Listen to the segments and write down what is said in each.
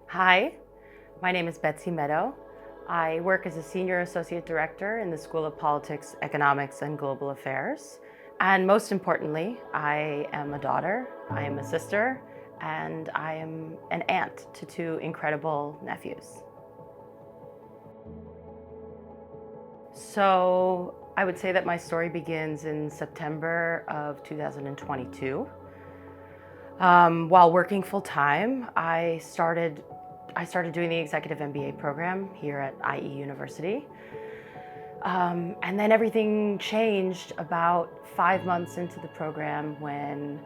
Hi, my name is Betsey Medow. I work as a Senior Associate Director in the School of Politics, Economics, and Global Affairs. And most importantly, I am a daughter, I am a sister, and I am an aunt to two incredible nephews. So I would say that my story begins in September of 2022. While working full time, I started doing the executive MBA program here at IE University. And then everything changed about 5 months into the program when,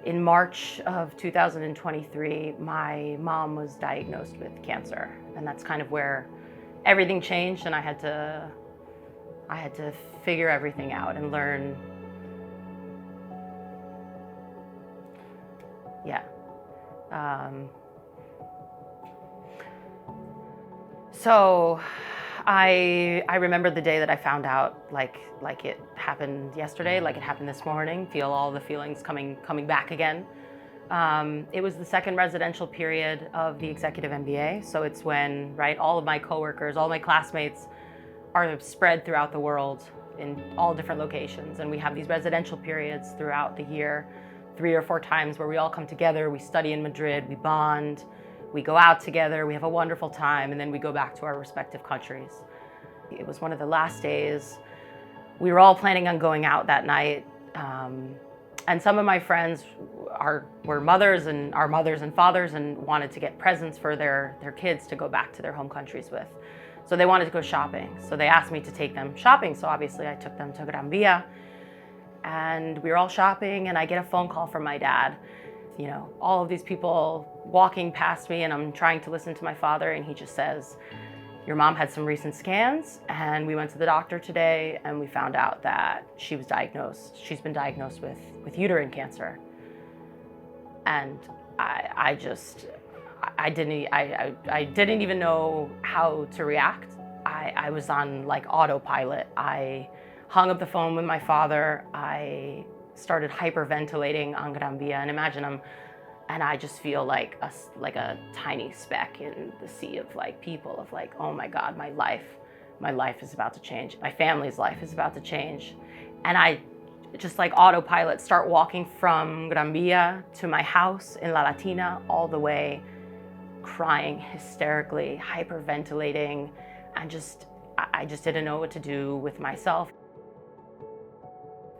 in March of 2023, my mom was diagnosed with cancer. And that's kind of where everything changed, and I had to figure everything out and learn. Yeah. So I remember the day that I found out, like it happened yesterday, like it happened this morning. Feel all the feelings coming back again. It was the second residential period of the executive MBA, so it's when, right, all of my coworkers, all my classmates are spread throughout the world in all different locations, and we have these residential periods throughout the year, 3 or 4 times, where we all come together, we study in Madrid, we bond, we go out together, we have a wonderful time, and then we go back to our respective countries. It was one of the last days. We were all planning on going out that night, and some of my friends were mothers and are mothers and fathers and wanted to get presents for their kids to go back to their home countries with. So they wanted to go shopping. So they asked me to take them shopping. So obviously I took them to Gran Via, and we were all shopping, and I get a phone call from my dad. You know, all of these people walking past me, and I'm trying to listen to my father, and he just says, "Your mom had some recent scans, and we went to the doctor today, and we found out that she was diagnosed. She's been diagnosed with uterine cancer." And I didn't even know how to react. I was on like autopilot. I hung up the phone with my father. I started hyperventilating on Gran Via, and and I just feel like a tiny speck in the sea of like people, of like, oh my God, my life is about to change. My family's life is about to change. And I just like autopilot start walking from Gran Via to my house in La Latina, all the way crying hysterically, hyperventilating, and I just didn't know what to do with myself.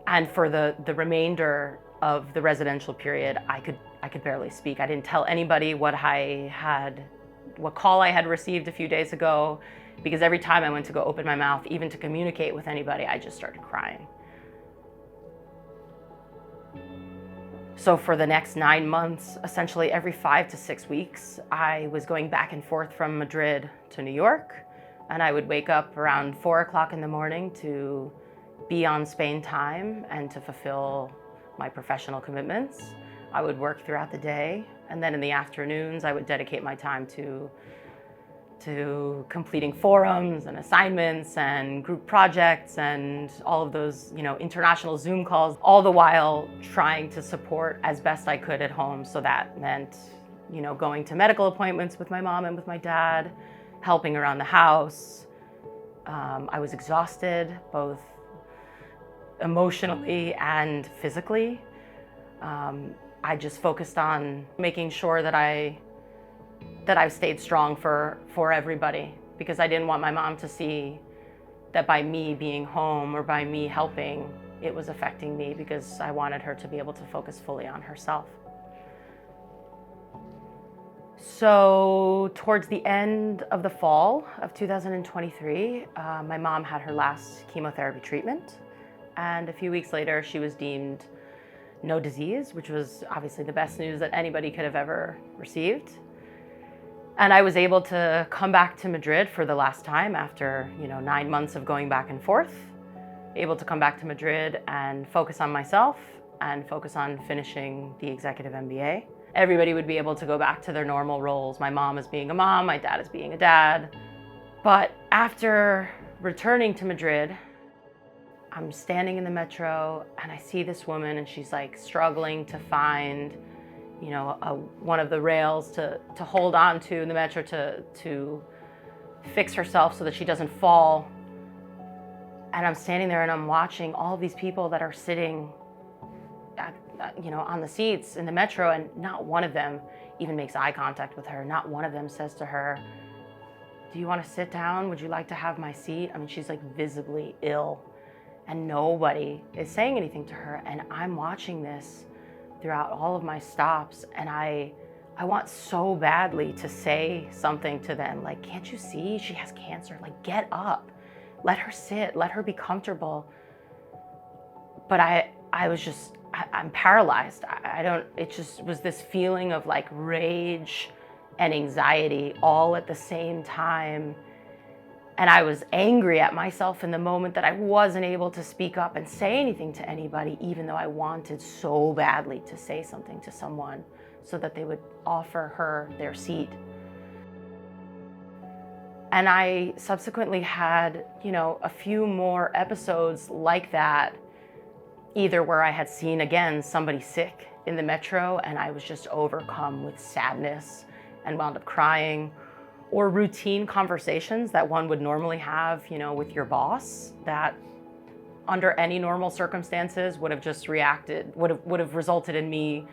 And for the remainder of the residential period, I could barely speak. I didn't tell anybody what call I had received a few days ago, because every time I went to go open my mouth, even to communicate with anybody, I just started crying. So for the next 9 months, essentially every 5 to 6 weeks, I was going back and forth from Madrid to New York, and I would wake up around 4 o'clock in the morning to be on Spain time and to fulfill my professional commitments. I would work throughout the day, and then in the afternoons, I would dedicate my time to completing forums and assignments and group projects and all of those, international Zoom calls, all the while trying to support as best I could at home. So that meant, going to medical appointments with my mom and with my dad, helping around the house. I was exhausted, both emotionally and physically. I just focused on making sure that I stayed strong for everybody, because I didn't want my mom to see that by me being home or by me helping, it was affecting me, because I wanted her to be able to focus fully on herself. So towards the end of the fall of 2023, my mom had her last chemotherapy treatment, and a few weeks later she was deemed no disease, which was obviously the best news that anybody could have ever received. And I was able to come back to Madrid for the last time after 9 months of going back and forth, able to come back to Madrid and focus on myself and focus on finishing the executive MBA. Everybody would be able to go back to their normal roles. My mom as being a mom, my dad as being a dad. But after returning to Madrid, I'm standing in the metro and I see this woman, and she's like struggling to find, one of the rails to hold on to in the metro to fix herself so that she doesn't fall. And I'm standing there and I'm watching all these people that are sitting on the seats in the metro, and not one of them even makes eye contact with her. Not one of them says to her, "Do you want to sit down? Would you like to have my seat?" I mean, she's like visibly ill, and nobody is saying anything to her. And I'm watching this throughout all of my stops, and I want so badly to say something to them, like, "Can't you see she has cancer? Like, get up, let her sit, let her be comfortable." But I'm paralyzed. It just was this feeling of like rage and anxiety all at the same time. And I was angry at myself in the moment that I wasn't able to speak up and say anything to anybody, even though I wanted so badly to say something to someone so that they would offer her their seat. And I subsequently had, a few more episodes like that, either where I had seen, again, somebody sick in the metro and I was just overcome with sadness and wound up crying, or routine conversations that one would normally have, with your boss, that under any normal circumstances would have just would have resulted in me,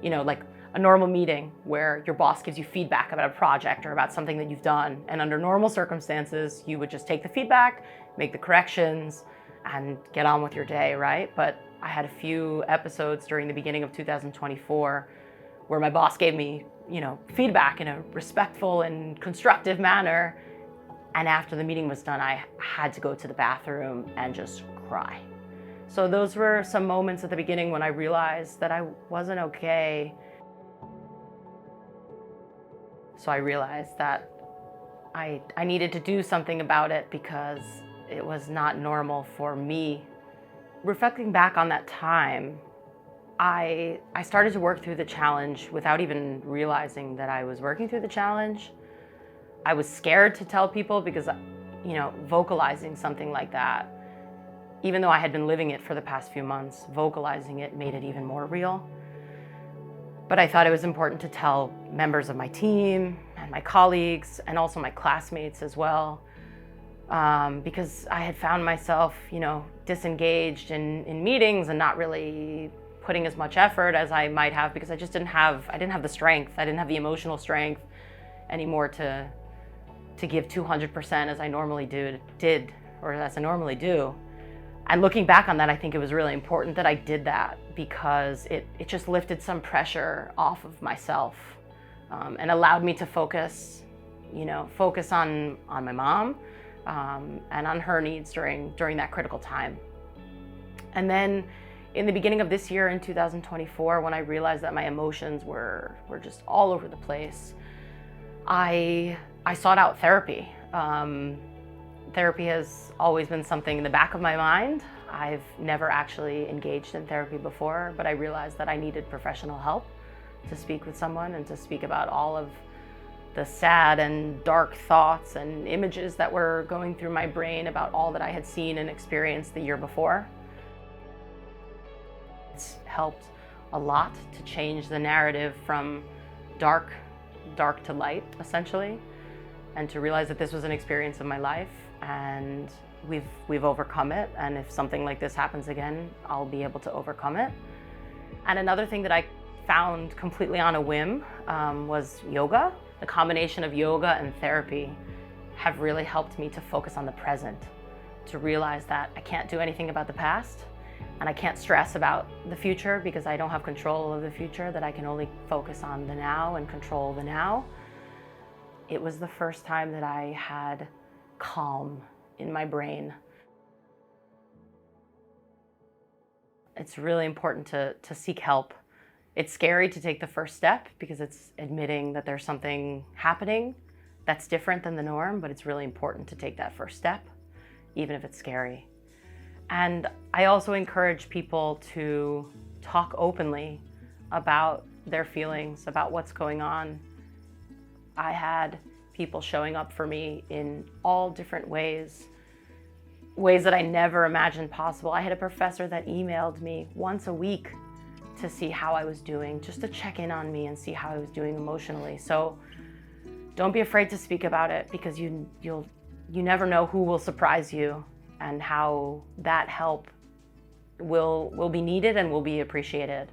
like a normal meeting where your boss gives you feedback about a project or about something that you've done. And under normal circumstances, you would just take the feedback, make the corrections, and get on with your day, right? But I had a few episodes during the beginning of 2024 where my boss gave me, feedback in a respectful and constructive manner. And after the meeting was done, I had to go to the bathroom and just cry. So those were some moments at the beginning when I realized that I wasn't okay. So I realized that I needed to do something about it because it was not normal for me. Reflecting back on that time, I started to work through the challenge without even realizing that I was working through the challenge. I was scared to tell people because, vocalizing something like that, even though I had been living it for the past few months, vocalizing it made it even more real. But I thought it was important to tell members of my team and my colleagues and also my classmates as well, because I had found myself, disengaged in meetings and not really putting as much effort as I might have, because I didn't have the strength. I didn't have the emotional strength anymore to give 200% as I normally did, or as I normally do. And looking back on that, I think it was really important that I did that, because it just lifted some pressure off of myself, and allowed me to focus on my mom, and on her needs during that critical time. And then in the beginning of this year, in 2024, when I realized that my emotions were just all over the place, I sought out therapy. Therapy has always been something in the back of my mind. I've never actually engaged in therapy before, but I realized that I needed professional help to speak with someone and to speak about all of the sad and dark thoughts and images that were going through my brain about all that I had seen and experienced the year before. It's helped a lot to change the narrative from dark to light, essentially, and to realize that this was an experience of my life, and we've overcome it. And if something like this happens again, I'll be able to overcome it. And another thing that I found completely on a whim was yoga. The combination of yoga and therapy have really helped me to focus on the present, to realize that I can't do anything about the past, and I can't stress about the future because I don't have control of the future, that I can only focus on the now and control the now. It was the first time that I had calm in my brain. It's really important to seek help. It's scary to take the first step because it's admitting that there's something happening that's different than the norm, but it's really important to take that first step, even if it's scary. And I also encourage people to talk openly about their feelings, about what's going on. I had people showing up for me in all different ways that I never imagined possible. I had a professor that emailed me once a week to see how I was doing, just to check in on me and see how I was doing emotionally. So don't be afraid to speak about it, because you never know who will surprise you and how that help will be needed and will be appreciated.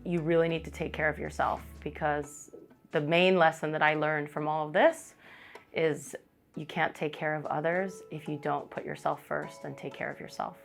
You really need to take care of yourself, because the main lesson that I learned from all of this is you can't take care of others if you don't put yourself first and take care of yourself.